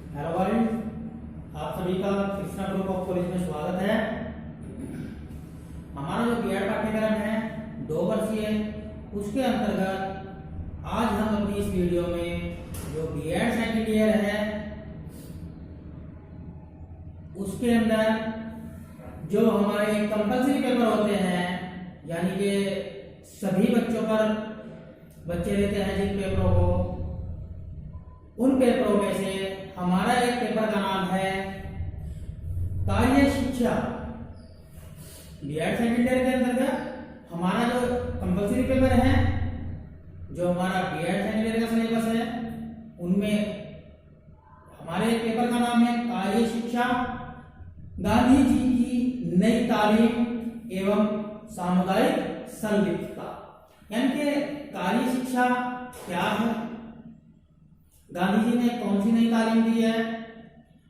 Hello guys, आप सभी का कृष्णा ग्रुप ऑफ कॉलेज में स्वागत है। हमारा जो बीएड पाठ्यक्रम है 2 वर्षीय, उसके अंतर्गत आज हम अपनी इस वीडियो में जो बीएड सेकंड ईयर है उसके अंदर जो हमारे कंपल्सरी पेपर होते हैं, यानी कि सभी बच्चों पर बच्चे लेते हैं जिन पेपरों को, उन पेपरों में से हमारा एक पेपर का नाम है कार्य शिक्षा। बीएड सेकंड ईयर के अंतर्गत हमारा जो कंपल्सरी पेपर है, जो हमारा बीएड सेकंड ईयर का सिलेबस है, उनमें हमारे पेपर का नाम है कार्य शिक्षा, गांधी जी की नई तालीम एवं सामुदायिक संलिप्तता। यानी कि कार्य शिक्षा क्या है, गांधी जी ने कौन सी नई तालीम दी है,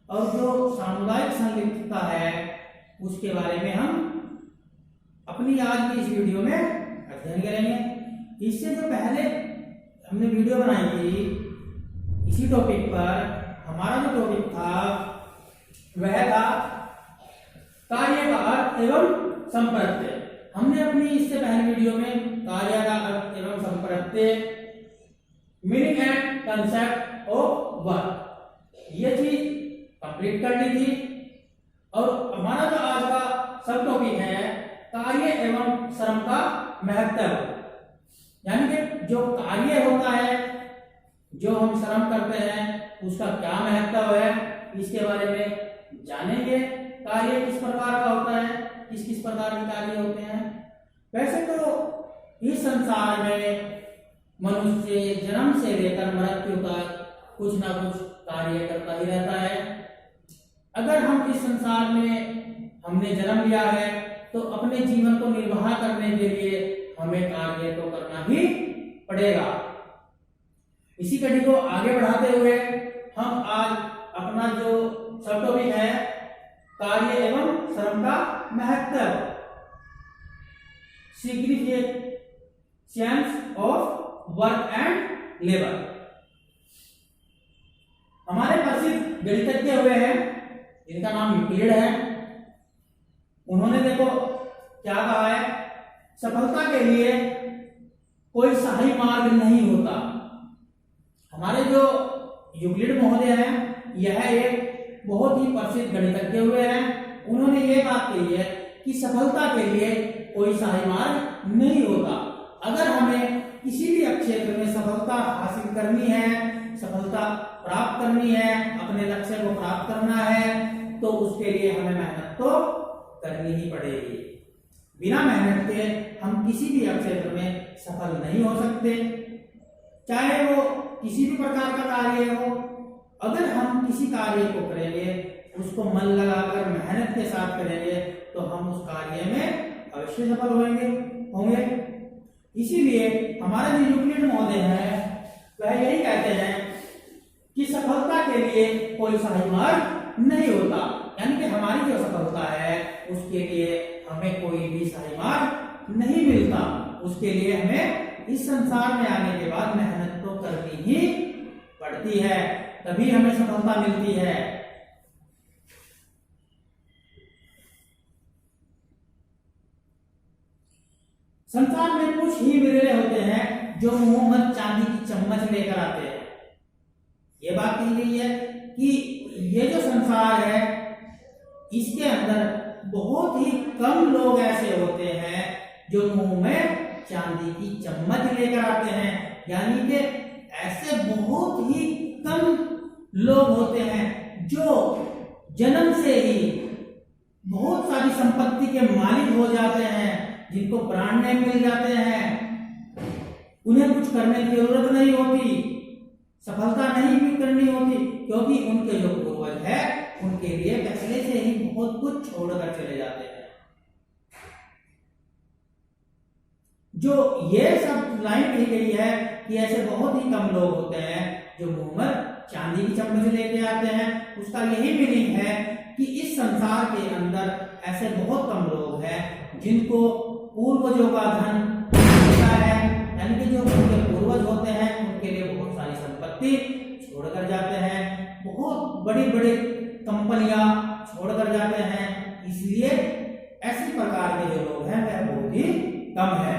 और जो सामुदायिक संलिप्तता है उसके बारे में हम अपनी आज की इस वीडियो में अध्ययन करेंगे। इससे जो पहले हमने वीडियो बनाई थी इसी टॉपिक पर, हमारा जो टॉपिक था वह था कार्य का अर्थ एवं संप्रत्यय। हमने अपनी इससे पहले वीडियो में कार्य का अर्थ एवं संप्रत्यय, meaning and concept of work, ये चीज कंप्लीट कर ली थी। और हमारा जो आज का सब टॉपिक है कार्य एवं श्रम का महत्व, यानी कि जो कार्य होता है, जो हम श्रम करते हैं, उसका क्या महत्व है, इसके बारे में जानेंगे। कार्य किस प्रकार का होता है, किस किस प्रकार के कार्य होते हैं। वैसे तो इस संसार में मनुष्य जन्म से लेकर मृत्यु तक कुछ ना कुछ कार्य करता ही रहता है। अगर हम इस संसार में हमने जन्म लिया है तो अपने जीवन को निर्वाह करने के लिए हमें कार्य तो करना ही पड़ेगा। इसी कड़ी को आगे बढ़ाते हुए हम आज अपना जो सब टॉपिक है कार्य एवं श्रम का महत्व, significance of work and labour. हमारे प्रसिद्ध गणितज्ञ हुए हैं जिनका नाम यूक्लिड है। उन्होंने देखो क्या कहा है, सफलता के लिए कोई सही मार्ग नहीं होता। हमारे जो यूक्लिड महोदय हैं, यह एक बहुत ही प्रसिद्ध गणितज्ञ हुए हैं। उन्होंने ये बात कही है कि सफलता के लिए कोई सही मार्ग नहीं होता। अगर हमें किसी भी क्षेत्र में सफलता हासिल करनी है, सफलता प्राप्त करनी है, अपने लक्ष्य को प्राप्त करना है, तो उसके लिए हमें मेहनत तो करनी ही पड़ेगी। बिना मेहनत के हम किसी भी क्षेत्र में सफल नहीं हो सकते, चाहे वो किसी भी प्रकार का कार्य हो। अगर हम किसी कार्य को करेंगे, उसको मन लगाकर मेहनत के साथ करेंगे, तो हम उस कार्य में अवश्य सफल होंगे। इसीलिए हमारे जो यूक्लिड महोदय हैं वह यही कहते हैं कि सफलता के लिए कोई सही मार्ग नहीं होता। यानी कि हमारी जो सफलता है उसके लिए हमें कोई भी सही मार्ग नहीं मिलता। उसके लिए हमें इस संसार में आने के बाद मेहनत तो करनी ही पड़ती है, तभी हमें सफलता मिलती है। संसार में कुछ ही बिरले होते हैं जो मुंह में चांदी की चम्मच लेकर आते हैं। यह बात कही गई है कि ये जो संसार है इसके अंदर बहुत ही कम लोग ऐसे होते हैं जो मुंह में चांदी की चम्मच लेकर आते हैं। यानी कि ऐसे बहुत ही कम लोग होते हैं जो जन्म से ही बहुत सारी संपत्ति के मालिक हो जाते हैं, जिनको ब्रांड नेम मिल जाते हैं, उन्हें कुछ करने की जरूरत नहीं होती, सफलता नहीं भी करनी होती, क्योंकि उनके जो पूर्वज है उनके लिए पहले से ही बहुत कुछ छोड़कर चले जाते हैं। जो ये सब लाइन कही गई है कि ऐसे बहुत ही कम लोग होते हैं जो मुंह में चांदी की चम्मच लेके आते हैं, उसका यही मीनिंग है कि इस संसार के अंदर ऐसे बहुत कम लोग हैं जिनको पूर्वजों का धन मिलता है। यानी कि जो उनके पूर्वज होते हैं उनके लिए बहुत सारी संपत्ति छोड़कर जाते हैं, बहुत बड़ी बड़ी कंपनियां छोड़कर जाते हैं, इसलिए ऐसी प्रकार के जो लोग हैं वह बहुत ही कम है।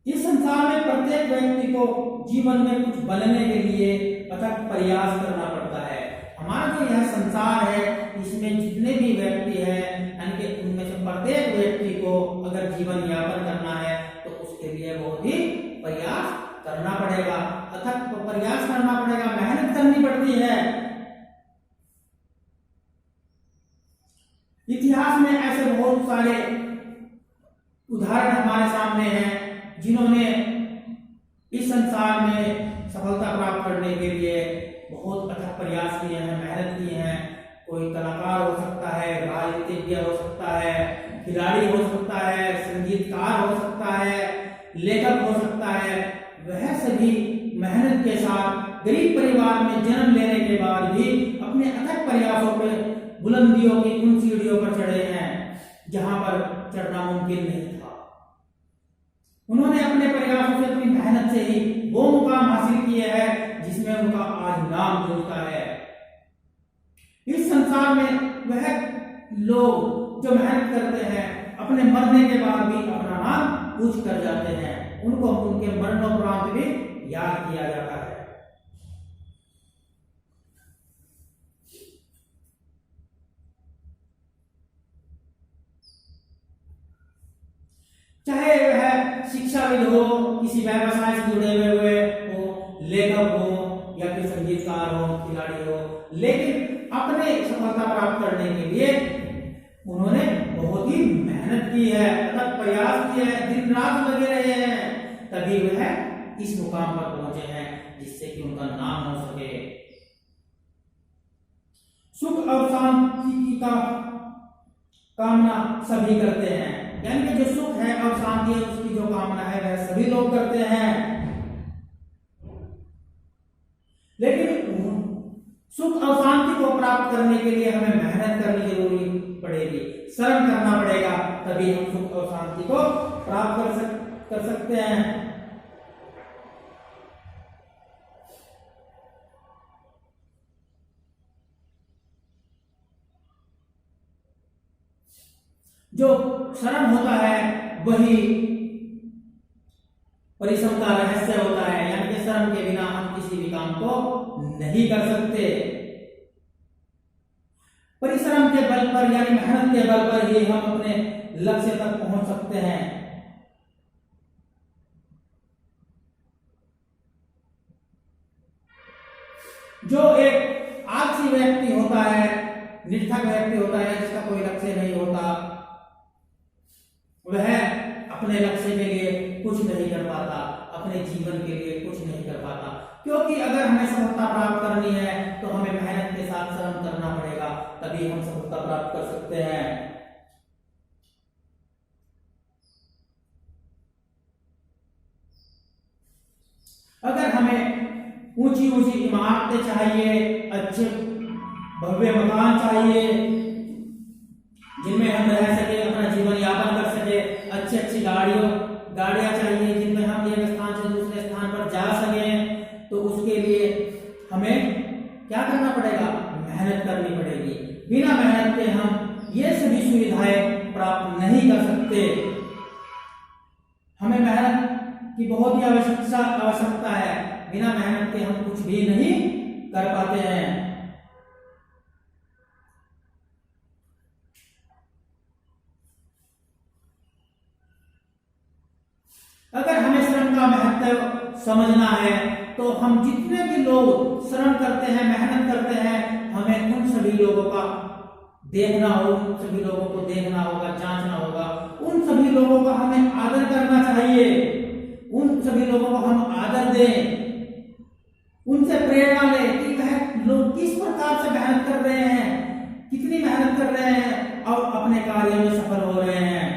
इस संसार में प्रत्येक व्यक्ति को जीवन में कुछ बनने के लिए अथक प्रयास करना पड़ता है। हमारा जो यह संसार है इसमें जितने भी व्यक्ति हैं यानी कि उनमें से प्रत्येक व्यक्ति को अगर जीवन यापन करना है तो उसके लिए बहुत ही प्रयास करना पड़ेगा, अथक प्रयास करना पड़ेगा, मेहनत करनी पड़ती है। इतिहास में ऐसे बहुत सारे उदाहरण हमारे सामने हैं जिन्होंने इस संसार में सफलता प्राप्त करने के लिए बहुत अथक प्रयास किए हैं, मेहनत की है। कोई कलाकार हो सकता है, राजनीतिज्ञ हो सकता है, खिलाड़ी हो सकता है, संगीतकार हो सकता है, लेखक हो सकता है। वह सभी मेहनत के साथ गरीब परिवार में जन्म लेने के बाद भी अपने अथक प्रयासों पे बुलंदियों की उन सीढ़ियों पर चढ़े हैं जहां पर चढ़ना मुमकिन नहीं था। उन्होंने अपने प्रयासों से, अपनी मेहनत से ही वो मुकाम हासिल किए हैं जिसमें उनका आज नाम गूंजता है। इस संसार में वह लोग जो मेहनत करते हैं अपने मरने के बाद भी अपना नाम पूछ कर जाते हैं, उनको उनके मरणोपरांत भी याद किया जाता है। चाहे वह शिक्षाविद हो, किसी व्यवसाय से जुड़े हुए हो, लेखक हो या फिर संगीतकार हो, खिलाड़ी हो, लेकिन अपने सफलता प्राप्त करने के लिए उन्होंने बहुत ही मेहनत की है, अथक प्रयास किया है, दिन रात लगे रहे हैं, तभी वह इस मुकाम पर पहुंचे हैं जिससे कि उनका नाम हो सके। सुख और शांति की कामना सभी करते हैं, यानी कि जो सुख है और शांति है उसकी जो कामना है वह सभी लोग करते हैं, लेकिन सुख और शांति को प्राप्त करने के लिए हमें मेहनत करनी जरूरी पड़ेगी, श्रम करना पड़ेगा, तभी हम सुख और शांति को प्राप्त कर सकते हैं। जो श्रम होता है वही परिश्रम का रहस्य होता है, यानी कि श्रम के बिना हम किसी भी काम को नहीं कर सकते। परिश्रम के बल पर यानी मेहनत के बल पर ही हम अपने लक्ष्य तक पहुंच सकते हैं। जो एक आलसी व्यक्ति होता है, निर्थक व्यक्ति होता है, जिसका कोई लक्ष्य नहीं होता, वह अपने लक्ष्य के लिए कुछ नहीं कर पाता, अपने जीवन के लिए कुछ नहीं कर पाता, क्योंकि अगर हमें सफलता प्राप्त करनी है तो हमें मेहनत के साथ श्रम करना पड़ेगा, तभी हम सफलता प्राप्त कर सकते हैं। अगर हमें ऊंची ऊंची इमारतें चाहिए, अच्छे भव्य मकान चाहिए जिनमें हम रह सके, अपना जीवन यापन कर सके, अच्छी अच्छी गाड़ियां चाहिए जिनमें हम एक स्थान से दूसरे स्थान पर जा सकें, तो उसके लिए हमें क्या करना पड़ेगा? मेहनत करनी पड़ेगी। बिना मेहनत के हम ये सभी सुविधाएं प्राप्त नहीं कर सकते। हमें मेहनत की बहुत ही आवश्यकता है, बिना मेहनत के हम कुछ भी नहीं कर पाते हैं। अगर हमें श्रम का महत्व समझना है तो हम जितने भी लोग श्रम करते हैं, मेहनत करते हैं, हमें उन सभी लोगों का देखना होगा, उन सभी लोगों को देखना होगा, जांचना होगा, उन सभी लोगों का हमें आदर करना चाहिए, उन सभी लोगों को हम आदर दें, उनसे प्रेरणा लें कि वह लोग किस प्रकार से मेहनत कर रहे हैं, कितनी मेहनत कर रहे हैं और अपने कार्य में सफल हो रहे हैं।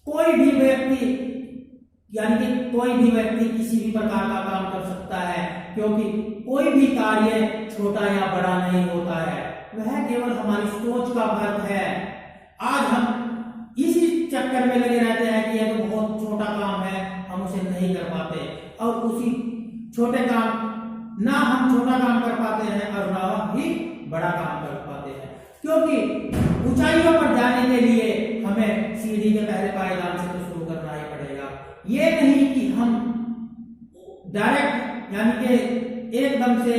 कोई भी व्यक्ति यानी कि कोई भी व्यक्ति किसी भी सकता है, क्योंकि कोई भी कार्य छोटा या बड़ा नहीं होता है, वह केवल हमारी सोच का फर्क है। आज हम इसी चक्कर में लगे रहते हैं कि यह तो बहुत छोटा काम है, हम उसे नहीं कर पाते, और उसी छोटे काम ना हम छोटा काम कर पाते हैं और ना ही बड़ा काम कर पाते हैं, क्योंकि ऊंचाइयों पर जाने के लिए हमें सीढ़ी के पहले पायदान से तो शुरू करना ही पड़ेगा। ये नहीं कि हम डायरेक्ट यानी कि एकदम से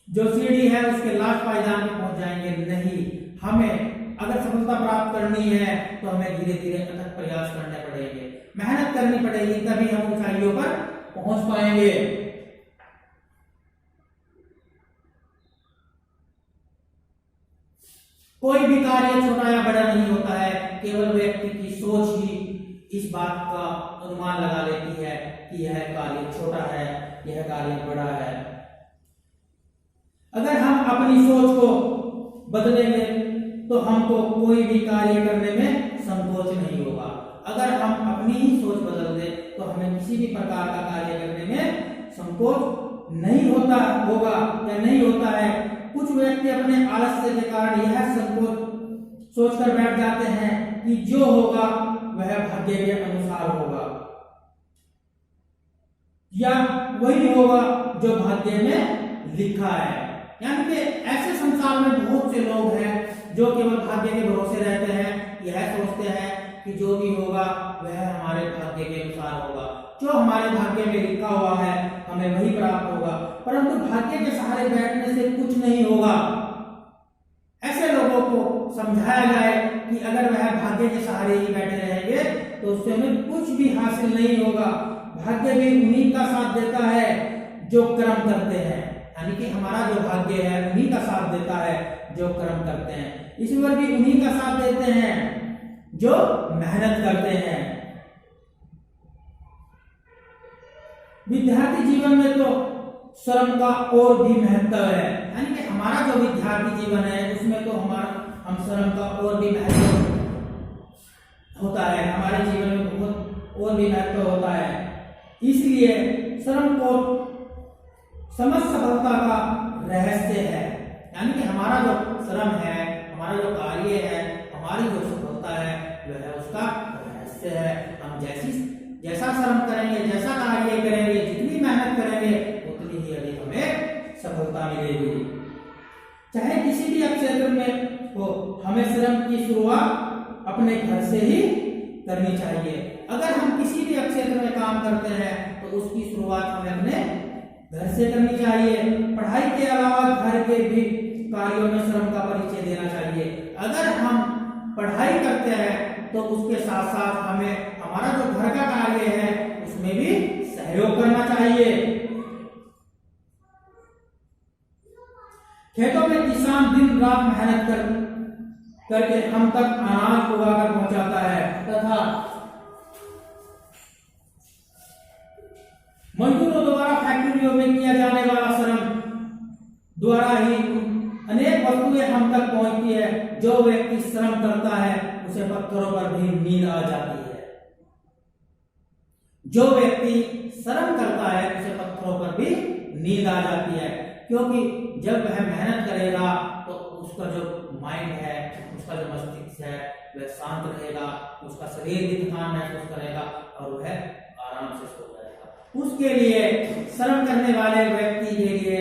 जो सीढ़ी है उसके लास्ट पायदान में पहुंच जाएंगे, नहीं। हमें अगर सफलता प्राप्त करनी है तो हमें धीरे धीरे अथक प्रयास करने पड़ेंगे, मेहनत करनी पड़ेगी, तभी हम ऊंचाइयों पर पहुंच पाएंगे। कोई भी कार्य छोटा या बड़ा नहीं होता है, केवल व्यक्ति की सोच ही इस बात का अनुमान लगा लेती है कि यह कार्य छोटा है, यह कार्य बड़ा है। अगर हम अपनी सोच को बदलेंगे तो हमको कोई भी कार्य करने में संकोच नहीं होगा। अगर हम अपनी ही सोच बदल दें तो हमें किसी भी प्रकार का कार्य करने में संकोच नहीं होता होगा या नहीं होता है। कुछ व्यक्ति अपने आलस्य के कारण यह संकोच सोचकर बैठ जाते हैं कि जो होगा वह भाग्य के अनुसार होगा, या वही होगा जो भाग्य में लिखा है। यानी कि ऐसे संसार में बहुत से लोग हैं जो केवल भाग्य के भरोसे रहते हैं, यह सोचते हैं कि जो भी होगा वह हमारे भाग्य के अनुसार होगा, जो हमारे भाग्य में लिखा हुआ है हमें वही प्राप्त होगा। परंतु भाग्य के सहारे बैठने से कुछ नहीं होगा। ऐसे लोगों को समझाया जाए कि अगर वह भाग्य के सहारे ही बैठे रहेंगे तो उससे हमें कुछ भी हासिल नहीं होगा। भाग्य भी उन्हीं का साथ देता है जो कर्म करते हैं, यानी कि हमारा जो भाग्य है उन्हीं का साथ देता है जो कर्म करते हैं। ईश्वर भी उन्हीं का साथ देते हैं जो मेहनत करते हैं। विद्यार्थी जीवन में तो श्रम का और भी महत्व है, यानी कि हमारा जो विद्यार्थी जीवन है उसमें तो हम श्रम का और भी महत्व होता है, हमारे जीवन में बहुत और भी महत्व होता है। इसलिए श्रम को समस्त सफलता का रहस्य है, यानी कि हमारा जो श्रम है, हमारा जो कार्य है, हमारी जो सफलता है वह उसका रहस्य है। हम जैसा श्रम करेंगे, जैसा कार्य करेंगे, जितनी मेहनत करेंगे उतनी ही अधिक हमें सफलता मिलेगी। चाहे किसी भी क्षेत्र में हो, हमें श्रम की शुरुआत अपने घर से ही करनी चाहिए। अगर हम किसी भी क्षेत्र में काम करते हैं तो उसकी शुरुआत हमें अपने घर से करनी चाहिए। पढ़ाई के अलावा घर के भी कार्यों में श्रम का परिचय देना चाहिए। अगर हम पढ़ाई करते हैं तो उसके साथ साथ हमें हमारा जो घर का कार्य है उसमें भी सहयोग करना चाहिए। खेतों में किसान दिन रात मेहनत करके हम तक अनाज उगाकर पहुंचाता है, तथा मजदूरों द्वारा फैक्ट्रियों में किया जाने वाला श्रम द्वारा ही अनेक वस्तुएं हम तक पहुंचती है। जो व्यक्ति श्रम करता है उसे पत्थरों पर भी नींद आ जाती है। जो व्यक्ति श्रम करता है उसे पत्थरों पर भी नींद आ जाती है, क्योंकि जब वह मेहनत करेगा तो उसका जो माइंड है, उसका जो मस्तिष्क है वह शांत रहेगा, उसका शरीर भी थकान महसूस करेगा और वह आराम से सो जाएगा। उसके लिए श्रम करने वाले व्यक्ति के लिए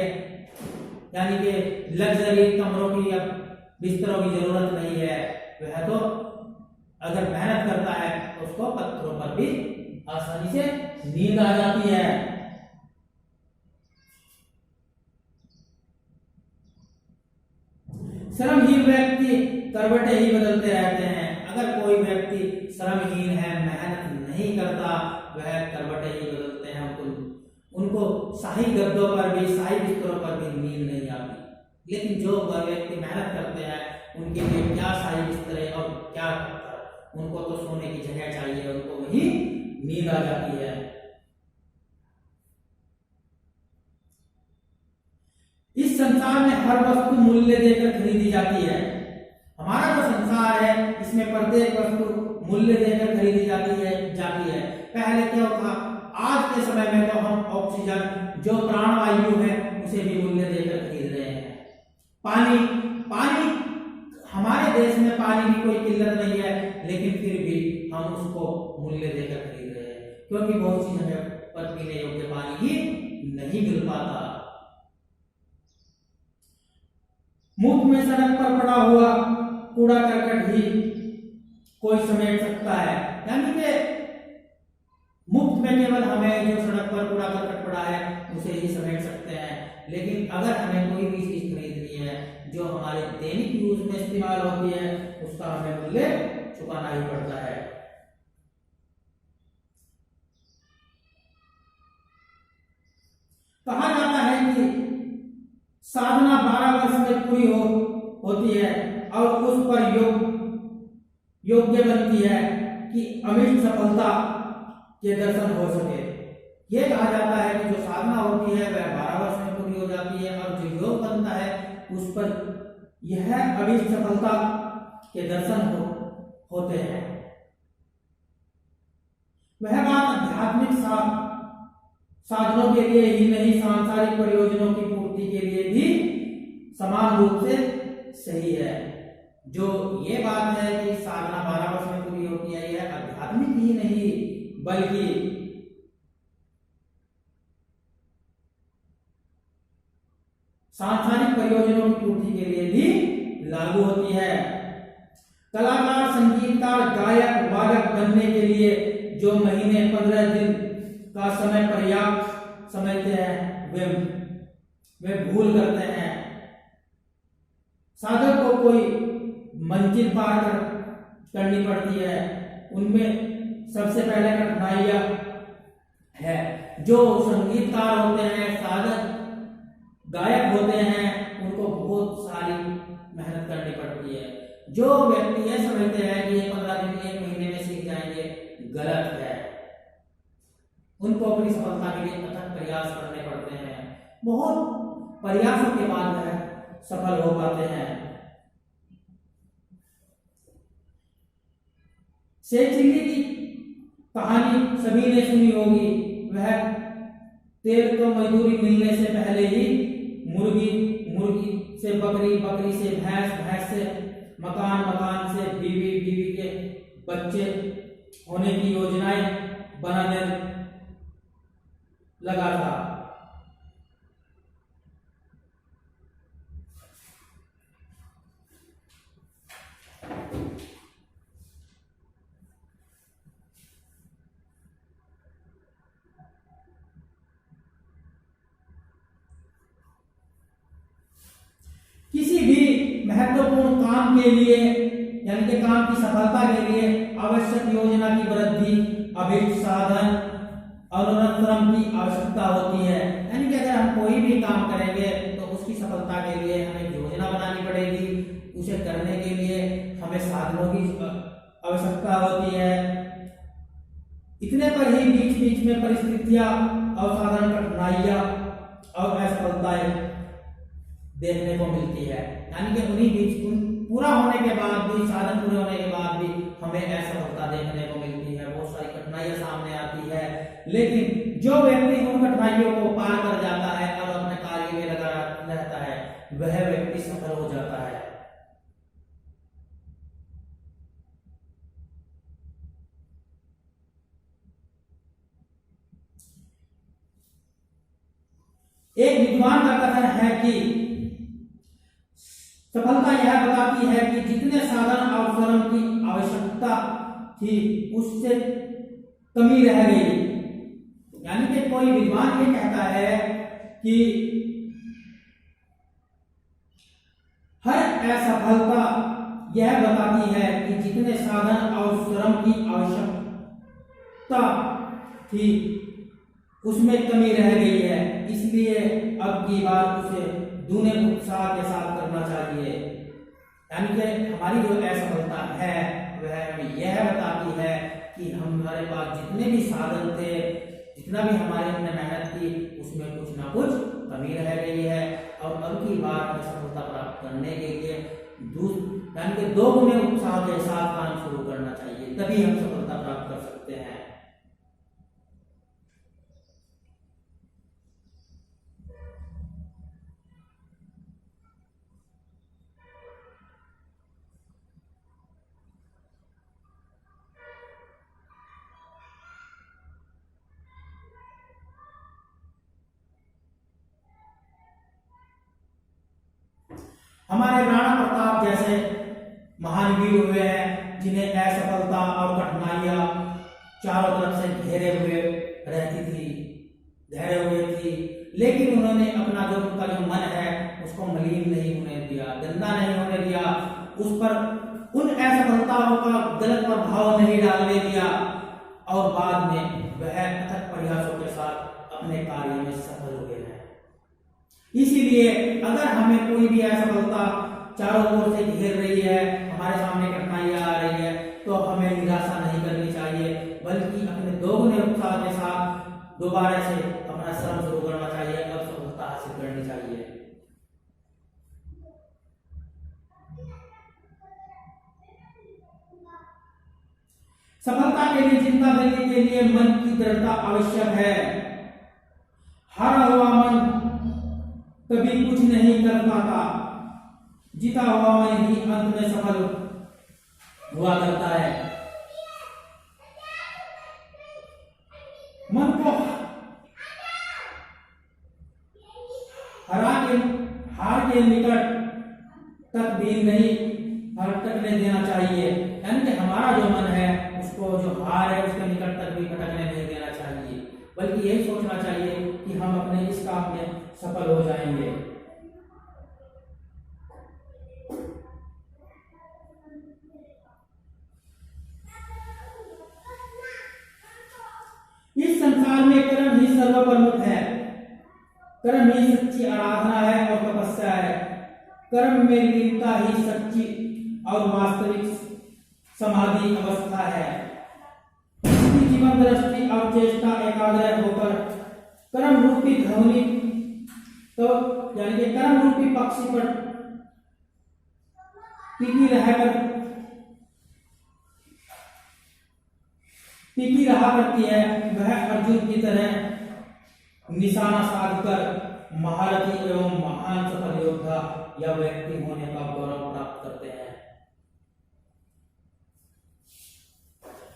यानी कि लग्जरी कमरों की या बिस्तरों की जरूरत नहीं है। वह तो अगर मेहनत करता है तो उसको पत्थरों पर भी आसानी से नींद आ जाती है। श्रमहीन व्यक्ति करवटें ही बदलते रहते हैं। अगर कोई व्यक्ति श्रमहीन है, मेहनत नहीं करता, वह करवटें ही बदलते हैं। उनको शाही गद्दों पर भी, शाही बिस्तरों पर भी नींद नहीं आती। लेकिन जो व्यक्ति मेहनत करते हैं उनके लिए क्या शाही बिस्तर और क्या, उनको तो सोने की जगह चाहिए, उनको वही नींद आ जाती है। इस संसार में हर वस्तु मूल्य देकर खरीदी जाती है। हमारा जो संसार है इसमें प्रत्येक वस्तु मूल्य देकर खरीदी जाती है। पहले क्या था, आज के समय में तो हम ऑक्सीजन जो प्राणवायु है उसे भी मूल्य देकर खरीद रहे हैं। पानी पानी हमारे देश में पानी की कोई किल्लत नहीं है, लेकिन फिर भी हम उसको मूल्य देकर खरीद रहे हैं, क्योंकि बहुत सी जगह पर पीने योग्य पानी ही नहीं मिल पाता। मुफ्त में सड़क पर पड़ा हुआ कूड़ा करकट ही कोई समेट सकता है, यानी कि मुफ्त में केवल हमें जो सड़क पर कूड़ा करकट पड़ा है उसे ही समेट सकते हैं, लेकिन अगर हमें कोई भी चीज खरीदनी है जो हमारे दैनिक यूज में इस्तेमाल होती है उसका हमें मूल्य चुकाना ही पड़ता है। कहा जाता है कि साधना 12 वर्ष में पूरी होती है और उस पर योग्य बनती है कि अमिष्ट सफलता के दर्शन हो सके। यह कहा जाता है कि जो साधना होती है वह 12 वर्ष में पूरी हो जाती है और जो योग बनता है उस पर यह अमिष्ट सफलता के दर्शन होते हैं। वह बात आध्यात्मिक साधनों के लिए ही नहीं, सांसारिक प्रयोजनों की पूर्ति के लिए भी समान रूप से सही है। जो ये बात है कि साधना 12 वर्ष में पूरी होती है, यह आध्यात्मिक ही नहीं बल्कि सांसारिक प्रयोजनों की पूर्ति के लिए भी लागू होती है। कलाकार, संगीतकार, गायक, वादक बनने के लिए जो महीने 15 दिन का समय पर्याप्त समझते हैं वे भूल करते हैं। साधक को कोई मंजिल पार करनी पड़ती है, उनमें सबसे पहले कठिनाइयां है। जो संगीतकार होते हैं, साधक गायक होते हैं, उनको बहुत सारी मेहनत करनी पड़ती है। जो व्यक्ति ये समझते हैं कि 15 दिन 1 महीने में सीख जाएंगे, गलत है। उनको अपनी सफलता के लिए अथक प्रयास करने पड़ते हैं, बहुत प्रयासों के बाद वह सफल हो पाते हैं। शेख चिल्ली की कहानी सभी ने सुनी होगी। वह तेल को मजदूरी मिलने से पहले ही मुर्गी से बकरी, बकरी से भैंस, भैंस से मकान, मकान से बीवी, बीवी के बच्चे होने की योजनाएं बनाने लगा था। किसी भी महत्वपूर्ण काम के लिए यानी कि काम की सफलता के लिए आवश्यक योजना की वृद्धि, अभीष्ट साधन और अनुश्रम की आवश्यकता होती है। यानी कि अगर हम कोई भी काम करेंगे तो उसकी सफलता के लिए हमें योजना बनानी पड़ेगी। उसे करने के लिए हमें साधनों की आवश्यकता होती है। इतने पर ही बीच बीच में परिस्थितियां, असाधारण कठिनाइयां और असफलताएं देखने को मिलती है। यानी कि उन्हीं बीच पूरा होने के बाद भी, साधन पूरे होने के बाद भी हमें असफलता देखने को मिलती है, बहुत सारी कठिनाइयां सामने आती है। लेकिन जो व्यक्ति उन कठिनाइयों को पार कर जाता है और अपने कार्य में लगा रहता है, वह व्यक्ति सफल हो जाता है। एक विद्वान का कथन है कि सफलता यह बताती है कि जितने साधन और श्रम की आवश्यकता थी उससे कमी रह गई। यानी कि कोई विद्वान ये कहता है कि हर असफलता यह बताती है कि जितने साधन और श्रम की आवश्यकता थी उसमें कमी रह गई है, इसलिए अब की बार उसे दूने उत्साह के साथ करना चाहिए। यानी कि हमारी जो असफलता है वह हमें यह बताती है कि हमारे पास जितने भी साधन थे, जितना भी हमारे हमने मेहनत की, उसमें कुछ ना कुछ कमी रह गई है और अब की बार हमें सफलता प्राप्त करने के लिए यानी कि 2 गुने उत्साह के साथ काम शुरू करना चाहिए, तभी हम सफलता प्राप्त कर सकते हैं। हमारे राणा प्रताप जैसे महान वीर हुए हैं जिन्हें असफलता और कठिनाइयां चारों तरफ से घेरे हुए रहती थी, घेरे हुए थी, लेकिन उन्होंने अपना जो उनका जो मन है उसको मलिन नहीं होने दिया, गंदा नहीं होने दिया, उस पर उन असफलताओं का गलत प्रभाव नहीं डालने दिया और बाद में वह अथक प्रयासों के साथ अपने कार्य में सफल हुए हैं। इसीलिए अगर हमें कोई भी असफलता चारों ओर से घेर रही है, हमारे सामने कठिनाइयां आ रही है, तो हमें निराशा नहीं करनी चाहिए, बल्कि अपने दोगुने उत्साह के साथ दोबारा से अपना श्रम शुरू करना चाहिए और सफलता हासिल करनी चाहिए। सफलता के लिए चिंता देने के लिए मन की दृढ़ता आवश्यक है। हारा हुआ मन कभी कुछ नहीं कर पाता, जीता हुआ मन ही अंत में सफल हुआ करता है। मन को हार के निकट तक भी नहीं भटकने देना चाहिए, यानी कि हमारा जो मन है उसको जो हार है उसके निकट तक भी भटकने नहीं देना चाहिए, बल्कि यही सोचना चाहिए कि हम अपने इस काम में सफल हो जाएंगे। इस संसार में कर्म ही सर्वप्रमुख है, कर्म ही सच्ची आराधना है और तपस्या है, कर्म में लीनता ही सच्ची और वास्तविक समाधि अवस्था है। इसकी जीवन दृष्टि और चेष्टा एकाग्र होकर कर्म रूपी ध्वनि तो यानी कि कर्म रूपी पक्षी पर टिकी रहा करती है, वह अर्जुन की तरह निशाना साधकर महारथी एवं महान सफल योद्धा या व्यक्ति होने का गौरव प्राप्त करते हैं।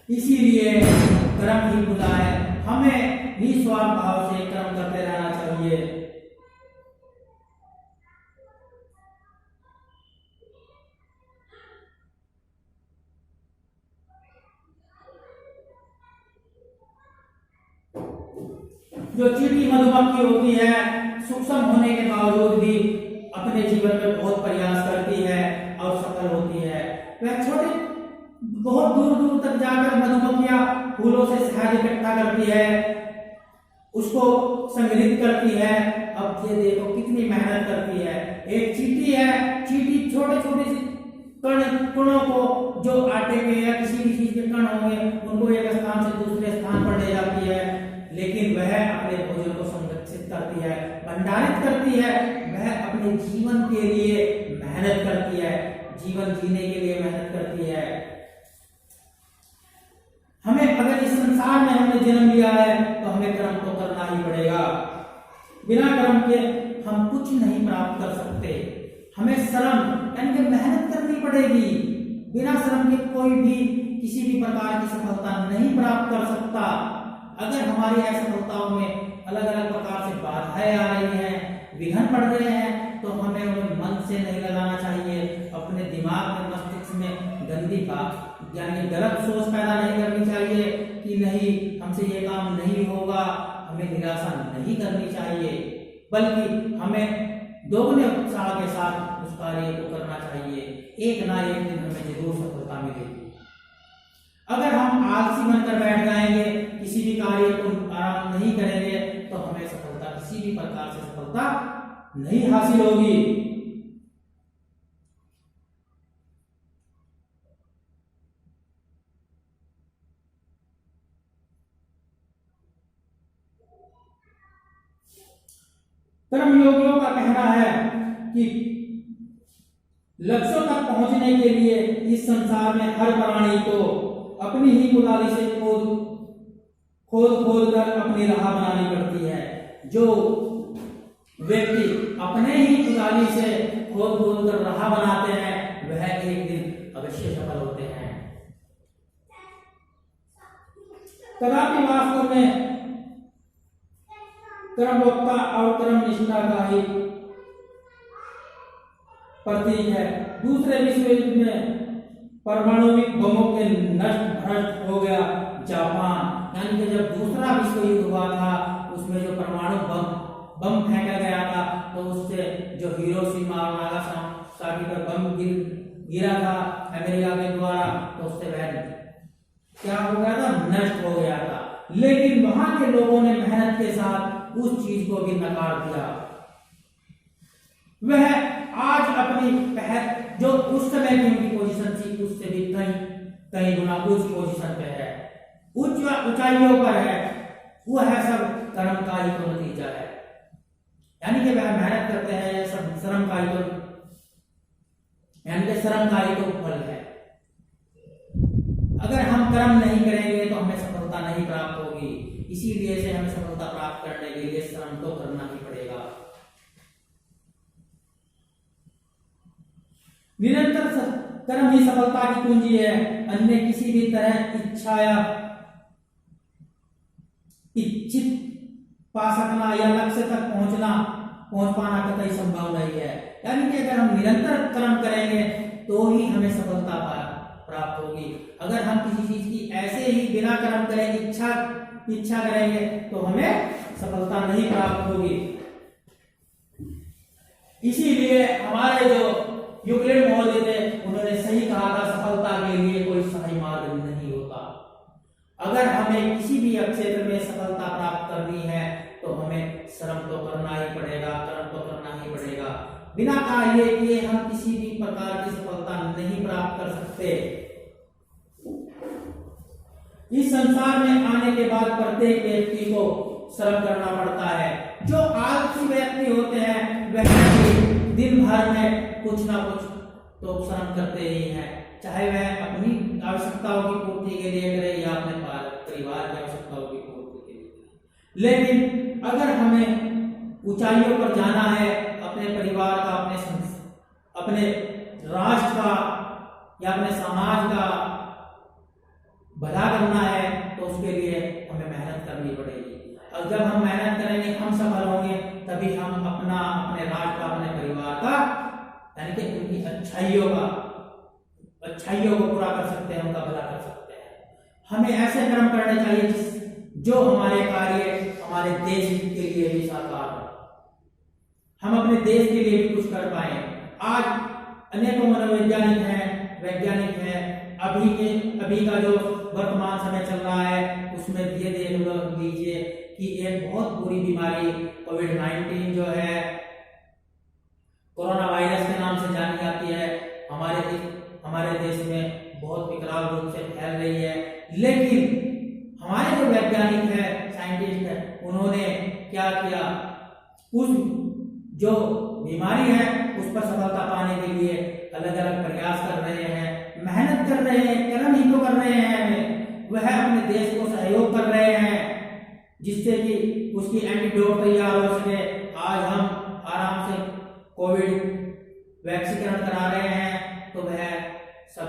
इसीलिए कर्म ही खुदा है, हमें निस्वार्थ भाव से कर्म करते रहना चाहिए। जो चींटी मधुमक्खी होती है, सूक्ष्म होने के बावजूद भी अपने जीवन में बहुत प्रयास करती है और सफल होती है। वह छोटे बहुत दूर दूर तक जाकर मधुमक्खियां फूलों से शहद इकट्ठा करती है, उसको संग्रहित करती है। अब ये देखो कितनी मेहनत करती है। एक चींटी है, चींटी छोटे छोटे से कणों को जो आटे के या किसी भी चीज के कण होंगे उनको एक स्थान से दूसरे स्थान पर ले जाती है, लेकिन वह अपने भोजन को संरक्षित करती है, भंडारित करती है। वह अपने जीवन के लिए मेहनत करती है, जीवन जीने के लिए मेहनत करती है। हमें अगर इस संसार में हमने जन्म लिया है तो हमें कर्म तो करना ही पड़ेगा। बिना कर्म के हम कुछ नहीं प्राप्त कर सकते। हमें श्रम यानी कि मेहनत करनी पड़ेगी। बिना श्रम के कोई भी किसी भी प्रकार की सफलता नहीं प्राप्त कर सकता। अगर हमारी असफलताओं में अलग अलग प्रकार से बाधाएं आ रही हैं, विघ्न पड़ रहे हैं, तो हमें उन्हें मन से नहीं लगाना चाहिए। अपने दिमाग में, मस्तिष्क में गंदी बात यानी गलत सोच पैदा नहीं करनी चाहिए कि नहीं हमसे ये काम नहीं होगा। हमें निराशा नहीं करनी चाहिए, बल्कि हमें दोगुने उत्साह के साथ उस कार्य को करना चाहिए। एक ना एक दिन हमें जरूर सफलता मिलेगी। अगर हम आलसी बनकर बैठ जाएंगे, किसी भी कार्य को आराम नहीं करेंगे, तो हमें सफलता किसी भी प्रकार से सफलता नहीं हासिल होगी। कर्म योगियों का कहना है कि लक्ष्यों तक पहुंचने के लिए इस संसार में हर प्राणी को अपनी ही कुदाली से खोद कर अपनी राह बनानी पड़ती है। जो व्यक्ति अपने ही कुदाली से खोद कर राह बनाते हैं, वह एक दिन अवश्य सफल होते हैं। कदापि वास्तव में कर्मवक्ता और कर्म निष्ठा का ही प्रतीक है। दूसरे विश्व युद्ध में परमाणुविक बमों के नष्ट भ्रष्ट हो गया जापान, यानी कि जब दूसरा विश्व युद्ध हुआ था उसमें जो परमाणु बम फेंका गया था तो उससे जो हिरोशिमा और नागासाकी पर बम गिरा था अमेरिका के द्वारा, तो उससे वह क्या हो गया था, नष्ट हो गया था। लेकिन वहां के लोगों ने मेहनत के साथ उस चीज को भी नकार दिया। वह आज अपनी जो उस समय की उनकी पोजीशन थी उससे भी कई गुना उच्च पोजीशन पे है, उच्च ऊंचाइयों पर है। वो है सब कर्म का ही तो नतीजा है, यानी कि वह मेहनत करते हैं, यह सब श्रम का ही तो, यानी कि श्रम का ही तो फल है। अगर हम कर्म नहीं करेंगे तो हमें सफलता नहीं प्राप्त होगी, इसीलिए से हमें सफलता प्राप्त करने के लिए श्रम तो करना ही पड़ेगा। निरंतर कर्म ही सफलता की कुंजी है, अन्य किसी भी तरह इच्छा या इच्छित पा सकना या लक्ष्य तक पहुंच पाना कतई संभव नहीं है। यानी कि अगर हम निरंतर कर्म करेंगे तो ही हमें सफलता प्राप्त होगी। अगर हम किसी चीज की ऐसे ही बिना कर्म करेंगे इच्छा करेंगे तो हमें सफलता नहीं प्राप्त होगी। इसीलिए हमारे जो यूक्लिड महोदय थे उन्होंने सही कहा था, सफलता के लिए कोई सही मार्ग नहीं होता। अगर हमें किसी भी क्षेत्र में सफलता प्राप्त करनी है तो हमें श्रम तो करना ही पड़ेगा, कर्म तो करना ही पड़ेगा। बिना कार्य किए हम किसी भी प्रकार की सफलता नहीं प्राप्त कर सकते। इस संसार में आने के बाद प्रत्येक व्यक्ति को श्रम करना पड़ता है। जो आलसी व्यक्ति होते हैं वह दिन भर में कुछ ना कुछ तो श्रम करते ही हैं, चाहे वह अपनी आवश्यकताओं की पूर्ति के लिए करे या अपने परिवार की आवश्यकताओं की पूर्ति के लिए करे। लेकिन अगर हमें ऊंचाइयों पर जाना है, अपने परिवार का, अपने राष्ट्र का या अपने समाज का भला करना है तो उसके लिए हमें मेहनत करनी पड़ेगी। और जब हम मेहनत करेंगे हम सफल होंगे, तभी हम अपने राष्ट्र का, अपने परिवार का, यानी कि उनकी अच्छाइयों को पूरा कर सकते हैं, उनका भला कर सकते हैं। हमें ऐसे कर्म करने चाहिए जो हमारे कार्य हमारे देश के लिए भी साकार हो, हम अपने देश के लिए भी कुछ कर पाए। आज अनेकों मनोवैज्ञानिक हैं, वैज्ञानिक हैं, अभी का जो वर्तमान समय चल रहा है उसमें ये देख लीजिए कि एक बहुत बुरी बीमारी कोविड-19 जो है, कोरोना वायरस के नाम से जानी जाती है, हमारे देश में बहुत विकराल रूप से फैल रही है। लेकिन हमारे जो वैज्ञानिक हैं, साइंटिस्ट हैं, उन्होंने क्या किया, उस जो बीमारी है उस पर सफलता पाने के लिए अलग अलग प्रयास कर रहे हैं, मेहनत कर रहे हैं, कर्म ही तो कर रहे हैं। वह अपने देश को सहयोग कर रहे हैं जिससे कि उसकी एंटीडोट तैयार हो सके। आज हम आराम से कोविड वैक्सीकरण करा रहे हैं, तो वह सब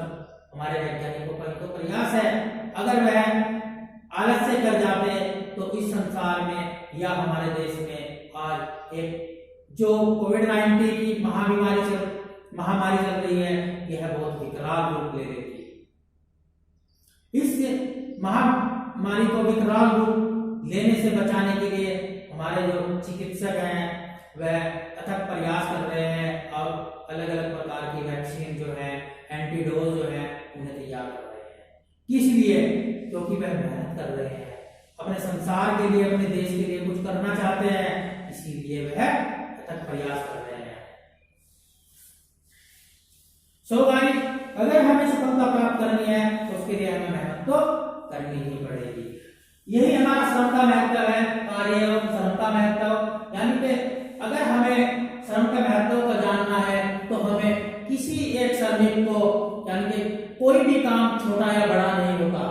हमारे वैज्ञानिकों का तो प्रयास है। अगर वह आलस्य कर जाते तो इस संसार में या हमारे देश में आज एक जो कोविड-19 की महामारी चल रही है, यह बहुत विकराल रूप ले रही थी। इस महामारी को विकराल रूप लेने से बचाने के लिए हमारे जो चिकित्सक हैं वह अथक प्रयास कर रहे हैं और अलग अलग प्रकार की वैक्सीन जो है, एंटीडोज जो है, उन्हें तैयार कर रहे हैं। किस लिए? क्योंकि वह मेहनत कर रहे हैं, अपने संसार के लिए, अपने देश के लिए कुछ करना चाहते हैं, इसीलिए वह अथक प्रयास कर रहे हैं। सो गाइस, अगर हमें सफलता प्राप्त करनी है तो उसके लिए हमें मेहनत तो करनी ही पड़ेगी। यही हमारा श्रम का महत्व है, कार्य एवं श्रम का महत्व। यानी कि अगर हमें श्रम का महत्व को जानना है तो हमें किसी एक श्रमिक को, यानी कि कोई भी काम छोटा या बड़ा नहीं होता,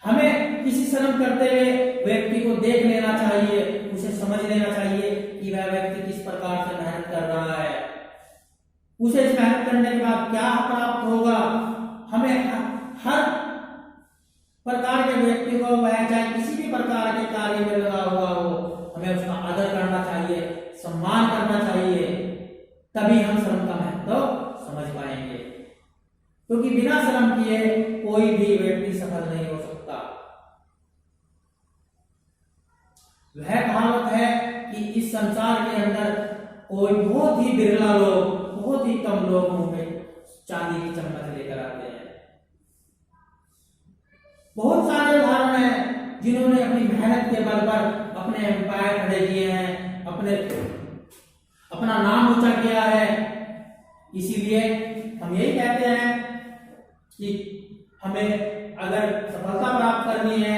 हमें किसी श्रम करते हुए व्यक्ति को देख लेना चाहिए, उसे समझ लेना चाहिए कि वह व्यक्ति किस प्रकार से मेहनत कर रहा है, उसे इस मेहनत करने के बाद क्या प्राप्त होगा। हमें हर प्रकार के व्यक्ति को, वह चाहे किसी भी प्रकार के कार्य में लगा हुआ हो, हमें उसका आदर करना चाहिए, सम्मान करना चाहिए, तभी हम श्रम का क्योंकि बिना श्रम किए कोई भी व्यक्ति सफल नहीं हो सकता। वह कहावत है कि इस संसार के अंदर कोई बहुत ही बिरला लोग, बहुत ही कम लोग मुंह में चांदी की चम्मच लेकर आते हैं। बहुत सारे उदाहरण हैं जिन्होंने अपनी मेहनत के बल पर अपने एम्पायर खड़े किए हैं, अपना नाम ऊंचा किया है। इसीलिए हम यही कहते हैं कि हमें अगर सफलता प्राप्त करनी है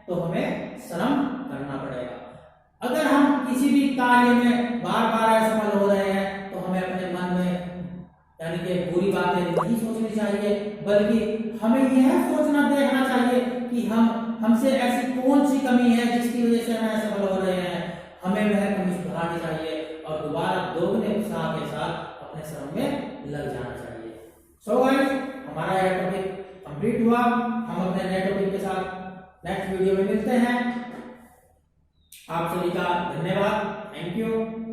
तो हमें श्रम करना पड़ेगा। अगर हम किसी भी कार्य में बार बार असफल हो रहे हैं तो हमें अपने मन में यानी कि बुरी बातें नहीं सोचनी चाहिए, बल्कि हमें यह सोचना देखना चाहिए कि हमसे ऐसी कौन सी कमी है जिसकी वजह से हम असफल हो रहे हैं। हमें वह कमी सुधारनी चाहिए और दोबारा दोगुने उत्साह के साथ अपने श्रम में लग जाना चाहिए। सो गाइस, हमारा यह टॉपिक कंप्लीट हुआ। हम अपने नए टॉपिक के साथ नेक्स्ट वीडियो में मिलते हैं। आप सभी का धन्यवाद। Thank you.